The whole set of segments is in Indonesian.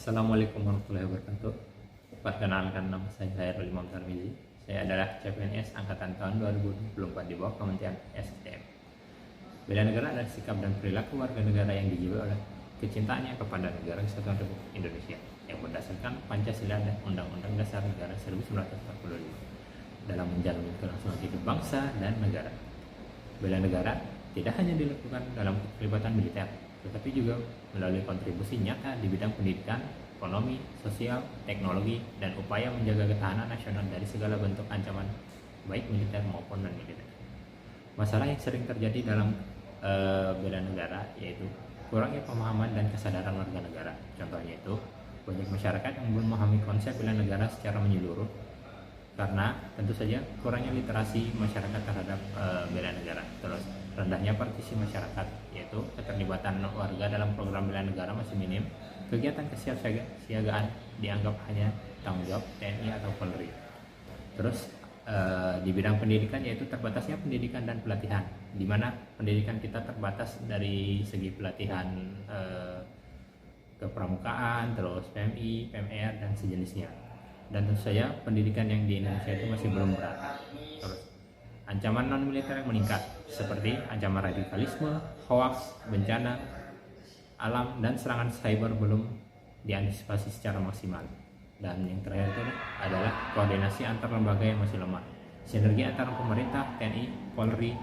Assalamualaikum warahmatullahi wabarakatuh. Perkenalkan, nama saya Khairul Imam Tarmizi. Saya adalah CPNS angkatan tahun 2024 di bawah Kementerian SDM. Bela negara adalah sikap dan perilaku warga negara yang dijiwai oleh kecintaannya kepada negara kesatuan Republik Indonesia yang berdasarkan Pancasila dan Undang-Undang Dasar Negara 1945 dalam menjamin kelangsungan hidup bangsa dan negara. Bela negara tidak hanya dilakukan dalam keterlibatan militer, tetapi juga melalui kontribusi nyata di bidang pendidikan, ekonomi, sosial, teknologi, dan upaya menjaga ketahanan nasional dari segala bentuk ancaman, baik militer maupun non-militer. Masalah yang sering terjadi dalam bela negara yaitu kurangnya pemahaman dan kesadaran warga negara. Contohnya itu, banyak masyarakat yang belum memahami konsep bela negara secara menyeluruh karena tentu saja kurangnya literasi masyarakat terhadap bela negara. Terus rendahnya partisi masyarakat, yaitu keterlibatan warga dalam program bela negara masih minim. Kegiatan kesiapsiagaan dianggap hanya tanggung jawab TNI atau Polri. Terus di bidang pendidikan yaitu terbatasnya pendidikan dan pelatihan, di mana pendidikan kita terbatas dari segi pelatihan kepramukaan, terus PMI, PMR dan sejenisnya. Dan tentu saja pendidikan yang di Indonesia itu masih belum merata. Terus ancaman non-militer yang meningkat seperti ancaman radikalisme, hoaks, bencana alam, dan serangan cyber belum diantisipasi secara maksimal. Dan yang terakhir itu adalah koordinasi antar lembaga yang masih lemah. Sinergi antara pemerintah, TNI, Polri,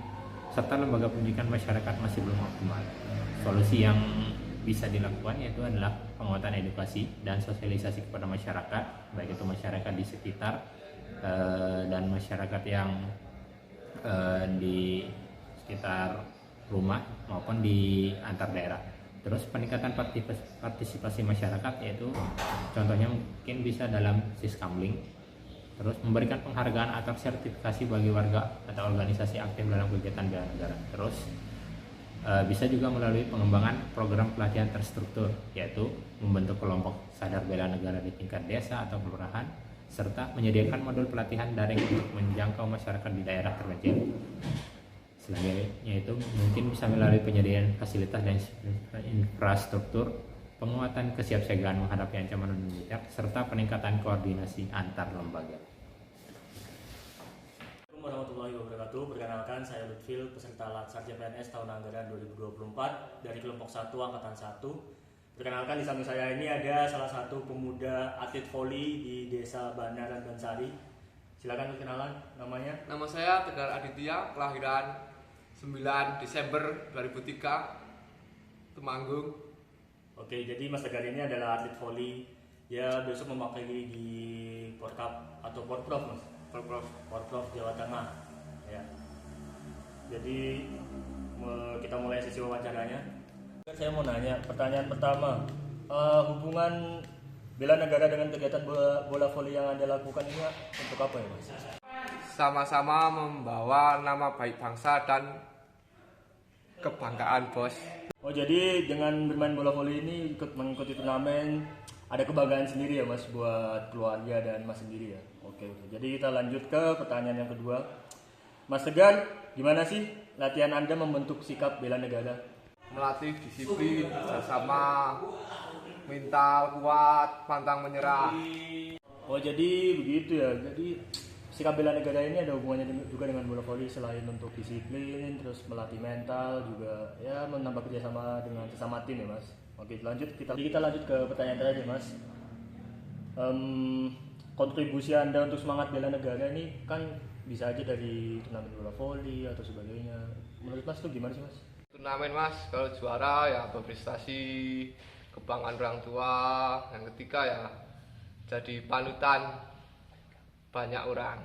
serta lembaga pendidikan masyarakat masih belum optimal. Solusi yang bisa dilakukan yaitu adalah penguatan edukasi dan sosialisasi kepada masyarakat, baik itu masyarakat di sekitar dan masyarakat yang di sekitar rumah maupun di antar daerah. Terus peningkatan partisipasi masyarakat yaitu contohnya mungkin bisa dalam siskamling. Terus memberikan penghargaan atau sertifikasi bagi warga atau organisasi aktif dalam kegiatan bela negara. Terus bisa juga melalui pengembangan program pelatihan terstruktur, yaitu membentuk kelompok sadar bela negara di tingkat desa atau kelurahan, serta menyediakan modul pelatihan daring untuk menjangkau masyarakat di daerah terpencil. Selanjutnya itu mungkin bisa melalui penyediaan fasilitas dan infrastruktur, penguatan kesiapsiagaan menghadapi ancaman militer, serta peningkatan koordinasi antar lembaga. Assalamualaikum warahmatullahi wabarakatuh. Perkenalkan, saya Lutfil, peserta Latsar CPNS tahun anggaran 2024 dari kelompok 1 angkatan 1. Perkenalkan, di samping saya ini ada salah satu pemuda atlet voli di Desa Bandaran Bansari. Silakan perkenalan namanya. Nama saya Tegar Aditya, kelahiran 9 Desember 2003, Temanggung. Oke, jadi Mas Tegar ini adalah atlet voli. Ya, besok memakai di Porkap atau Porprov, Mas. Porprov Jawa Tengah. Ya. Jadi kita mulai sesi wawancaranya. Saya mau nanya, pertanyaan pertama, hubungan bela negara dengan kegiatan bola voli yang Anda lakukan ini untuk apa ya, Mas? Sama-sama membawa nama baik bangsa dan kebanggaan, Bos. Oh, jadi dengan bermain bola voli ini mengikuti turnamen ada kebanggaan sendiri ya, Mas, buat keluarga dan Mas sendiri ya. Oke. Jadi kita lanjut ke pertanyaan yang kedua. Mas Tegar, gimana sih latihan Anda membentuk sikap bela negara? Melatih disiplin, bersama, mental kuat, pantang menyerah. Oh, jadi begitu ya. Jadi sikap bela negara ini ada hubungannya juga dengan bola voli, selain untuk disiplin, terus melatih mental juga ya, menambah kerjasama dengan sesama tim ya, Mas. Oke, lanjut kita lanjut ke pertanyaan terakhir, Mas. Kontribusi Anda untuk semangat bela negara ini kan bisa aja dari turnamen bola voli atau sebagainya. Menurut Mas itu gimana sih, Mas? Turnamen, Mas, kalau juara ya berprestasi, kebanggaan orang tua. Yang ketiga ya jadi panutan banyak orang.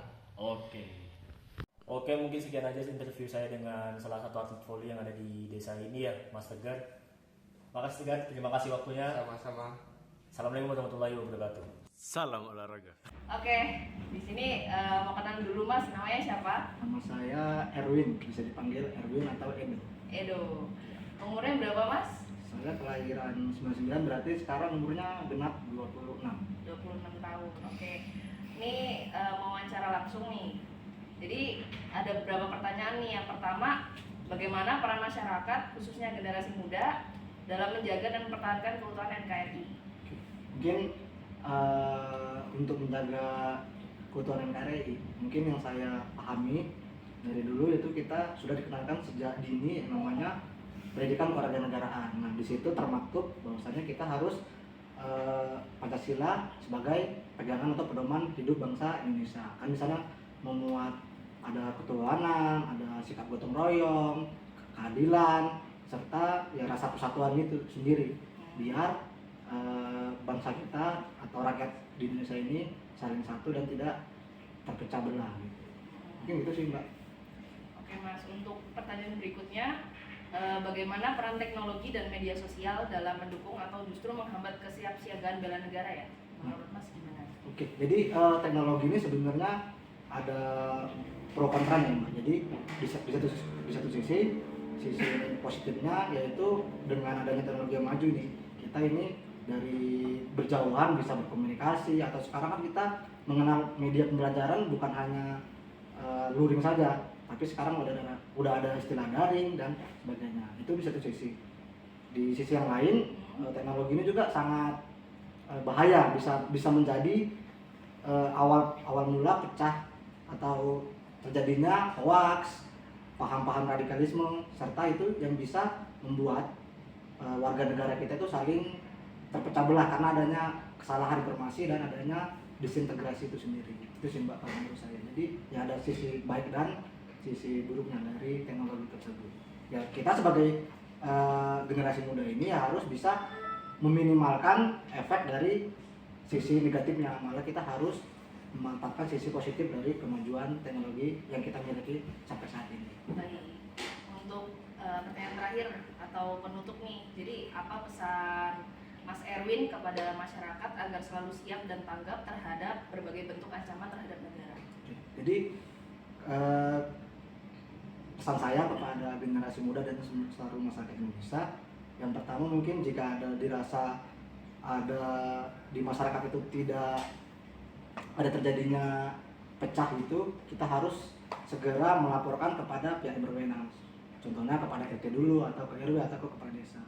Oke, mungkin sekian aja interview saya dengan salah satu atlet voli yang ada di desa ini ya, Mas Tegar. Makasih Tegar, terima kasih waktunya. Sama-sama. Assalamualaikum warahmatullahi wabarakatuh. Salam olahraga. Oke, di sini mau kenal dulu Mas, namanya siapa? Nama saya Erwin, bisa dipanggil Erwin atau Edo. Edo. Umurnya berapa Mas? Saya kelahiran 99, berarti sekarang umurnya genap 26. 26 tahun. Oke. Ini mau wawancara langsung nih. Jadi ada beberapa pertanyaan nih. Yang pertama, bagaimana peran masyarakat khususnya generasi muda dalam menjaga dan mempertahankan keutuhan NKRI? Mungkin untuk menjaga keutuhan NKRI, mungkin yang saya pahami dari dulu itu kita sudah dikenalkan sejak dini yang namanya pendidikan kewarganegaraan. Nah, di situ termaktub bahwasanya kita harus Pancasila sebagai pegangan atau pedoman hidup bangsa Indonesia. Kan misalnya memuat ada ketuhanan, ada sikap gotong royong, keadilan, serta ya rasa persatuan itu sendiri, biar bangsa kita atau rakyat di Indonesia ini saling satu dan tidak terpecah belah gitu. Mungkin itu sih Mbak. Oke Mas, untuk pertanyaan berikutnya, bagaimana peran teknologi dan media sosial dalam mendukung atau justru menghambat kesiapsiagaan bela negara ya? Menurut Mas gimana? Oke, jadi teknologi ini sebenarnya ada pro kontra ya Mbak. Jadi di satu sisi positifnya yaitu dengan adanya teknologi yang maju nih, kita ini dari berjauhan bisa berkomunikasi, atau sekarang kan kita mengenal media pembelajaran bukan hanya luring saja, tapi sekarang udah ada istilah daring dan sebagainya. Itu di satu sisi. Di sisi yang lain, teknologi ini juga sangat bahaya, bisa menjadi awal mula pecah atau terjadinya hoax, paham-paham radikalisme, serta itu yang bisa membuat warga negara kita itu saling terpecah belah karena adanya kesalahan informasi dan adanya disintegrasi itu sendiri. Itu sih Mbak kalau menurut saya. Jadi ya ada sisi baik dan sisi buruknya dari teknologi tersebut. Ya kita sebagai generasi muda ini ya harus bisa meminimalkan efek dari sisi negatifnya, malah kita harus memanfaatkan sisi positif dari kemajuan teknologi yang kita miliki sampai saat ini. Baik, untuk pertanyaan terakhir atau penutup nih, jadi apa pesan Mas Erwin kepada masyarakat agar selalu siap dan tanggap terhadap berbagai bentuk ancaman terhadap negara? Jadi pesan saya kepada generasi muda dan seluruh masyarakat Indonesia, yang pertama mungkin jika dirasa ada di masyarakat itu tidak ada terjadinya pecah itu, kita harus segera melaporkan kepada pihak yang berwenang. Contohnya kepada RT dulu, atau ke RW, atau ke kepala desa.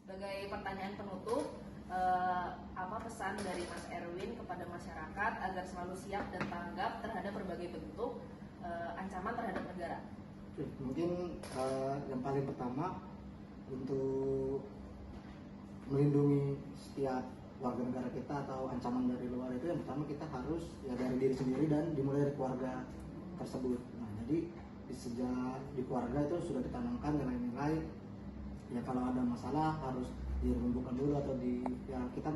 Sebagai pertanyaan penutup, apa pesan dari Mas Erwin kepada masyarakat agar selalu siap dan tanggap terhadap berbagai bentuk ancaman terhadap negara? Mungkin yang paling pertama, untuk melindungi setiap warga negara kita atau ancaman dari luar itu, yang pertama kita harus ya dari diri sendiri dan dimulai dari keluarga tersebut. Nah, jadi sejak di keluarga itu sudah ditanamkan nilai-nilai ya kalau ada masalah harus dirembukan dulu, atau ya kita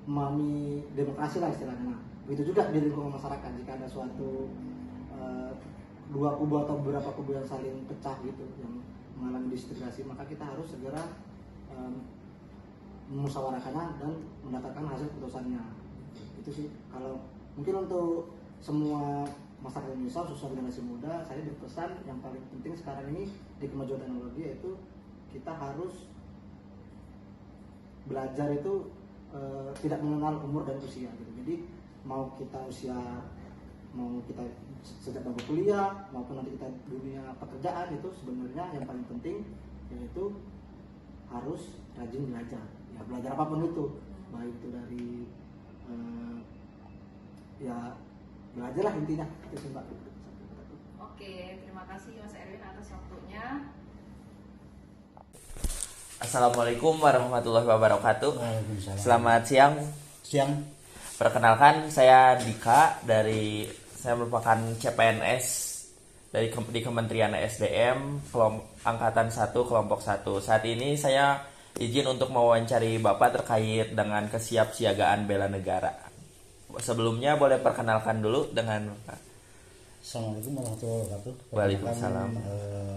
memahami demokrasi lah istilahnya. Begitu juga di lingkungan masyarakat, jika ada suatu dua kubu atau beberapa kubu yang saling pecah gitu, yang mengalami disintegrasi, maka kita harus segera memusyawarahkannya dan mendapatkan hasil keputusannya. Itu sih kalau mungkin untuk semua masyarakat Indonesia, khususnya generasi muda, saya berpesan yang paling penting sekarang ini di kemajuan teknologi yaitu kita harus belajar itu tidak mengenal umur dan usia gitu. Jadi mau kita sejak bangku kuliah maupun nanti kita dunia pekerjaan, itu sebenarnya yang paling penting yaitu harus rajin belajar. Ya belajar apapun itu, baik itu dari ya belajar lah intinya. Itu sih Mbak. Oke, terima kasih Mas Erwin atas waktunya. Assalamualaikum warahmatullahi wabarakatuh. Selamat siang. Perkenalkan, saya Dika saya merupakan CPNS di Kementerian SDM Angkatan 1 Kelompok 1. Saat ini saya izin untuk mewawancari Bapak terkait dengan kesiapsiagaan bela negara. Sebelumnya boleh perkenalkan dulu dengan Bapak. Assalamualaikum warahmatullahi wabarakatuh. Waalaikumsalam.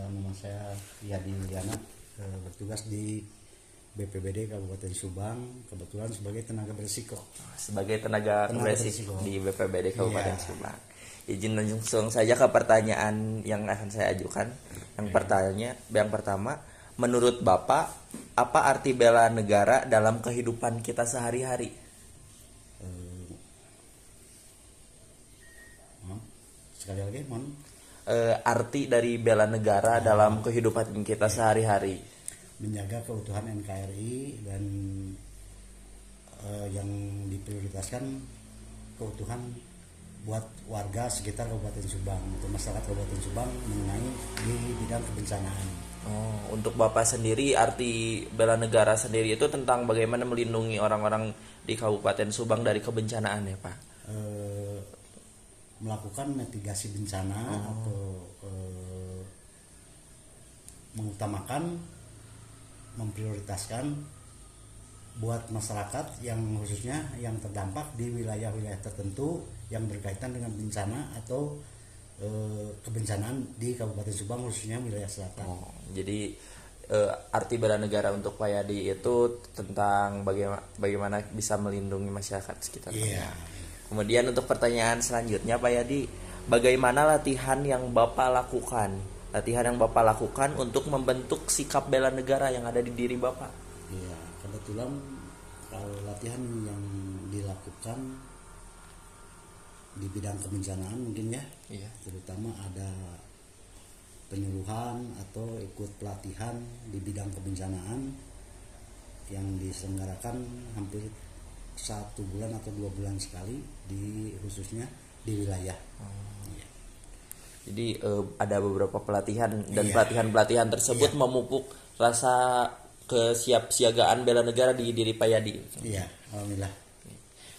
Nama saya Yadi Yuliana, bertugas di BPBD Kabupaten Subang, kebetulan sebagai tenaga berisiko. Sebagai tenaga berisiko di BPBD Kabupaten Subang. Izin langsung saja ke pertanyaan yang akan saya ajukan. Yang pertama, menurut Bapak, apa arti bela negara dalam kehidupan kita sehari-hari? Sekali lagi, mohon. Arti dari bela negara dalam kehidupan kita sehari-hari. Menjaga keutuhan NKRI dan yang diprioritaskan keutuhan buat warga sekitar Kabupaten Subang atau masyarakat Kabupaten Subang mengenai di bidang kebencanaan. Oh, untuk Bapak sendiri arti bela negara sendiri itu tentang bagaimana melindungi orang-orang di Kabupaten Subang dari kebencanaan ya Pak? Melakukan mitigasi bencana atau mengutamakan, memprioritaskan buat masyarakat yang khususnya yang terdampak di wilayah-wilayah tertentu yang berkaitan dengan bencana atau kebencanaan di Kabupaten Subang khususnya wilayah selatan. Oh, jadi arti bela negara untuk Pak Yadi itu tentang bagaimana bisa melindungi masyarakat sekitar. Iya. Kemudian untuk pertanyaan selanjutnya Pak Yadi, bagaimana latihan yang Bapak lakukan? Latihan yang Bapak lakukan untuk membentuk sikap bela negara yang ada di diri Bapak. Iya, kebetulan kalau latihan yang dilakukan di bidang kebencanaan mungkin ya, Iya. terutama ada penyuluhan atau ikut pelatihan di bidang kebencanaan yang diselenggarakan hampir 1 bulan atau 2 bulan sekali di khususnya di wilayah. Iya. Jadi ada beberapa pelatihan dan Iya. pelatihan-pelatihan tersebut Iya. memupuk rasa kesiapsiagaan bela negara di diri Pak Yadi. Iya, alhamdulillah.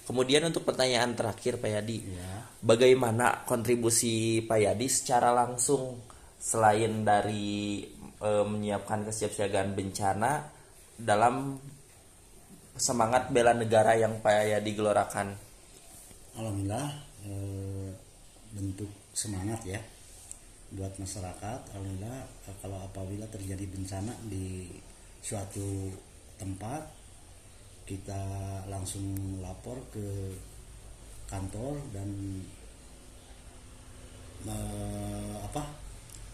Kemudian untuk pertanyaan terakhir Pak Yadi, Iya. bagaimana kontribusi Pak Yadi secara langsung selain dari menyiapkan kesiapsiagaan bencana dalam semangat bela negara yang Pak Yadi gelorakan? Alhamdulillah bentuk semangat ya buat masyarakat. Alhamdulillah kalau apabila terjadi bencana di suatu tempat, kita langsung lapor ke kantor dan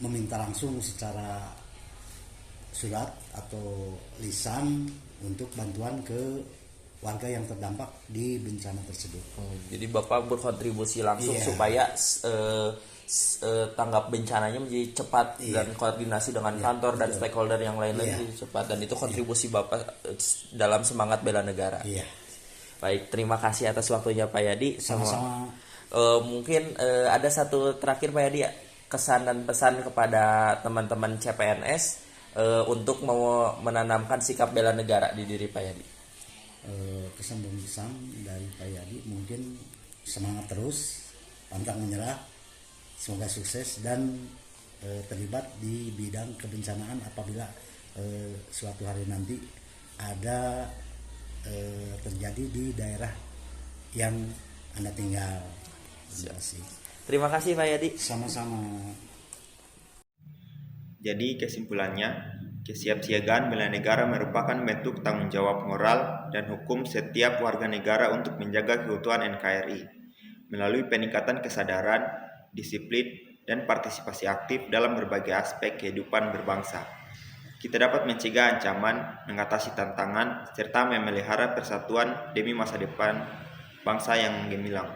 meminta langsung secara surat atau lisan untuk bantuan ke warga yang terdampak di bencana tersebut. Jadi Bapak berkontribusi langsung Iya. supaya tanggap bencananya menjadi cepat Iya. dan koordinasi dengan Iya, kantor dan betul. stakeholder yang lain-lain Iya. menjadi cepat, dan itu kontribusi Bapak dalam semangat bela negara. Iya, Baik, terima kasih atas waktunya Pak Yadi. sama-sama. Mungkin ada satu terakhir Pak Yadi, kesan dan pesan kepada teman-teman CPNS untuk mau menanamkan sikap bela negara di diri Pak Yadi. Kesan dan pesan dari Pak Yadi mungkin semangat terus, pantang menyerah, semoga sukses dan terlibat di bidang kebencanaan apabila suatu hari nanti ada terjadi di daerah yang Anda tinggal. Terima kasih. Terima kasih Pak Yadi. Sama-sama. Jadi kesimpulannya, kesiapsiagaan bela negara merupakan bentuk tanggung jawab moral dan hukum setiap warga negara untuk menjaga keutuhan NKRI melalui peningkatan kesadaran, disiplin, dan partisipasi aktif dalam berbagai aspek kehidupan berbangsa. Kita dapat mencegah ancaman, mengatasi tantangan, serta memelihara persatuan demi masa depan bangsa yang gemilang.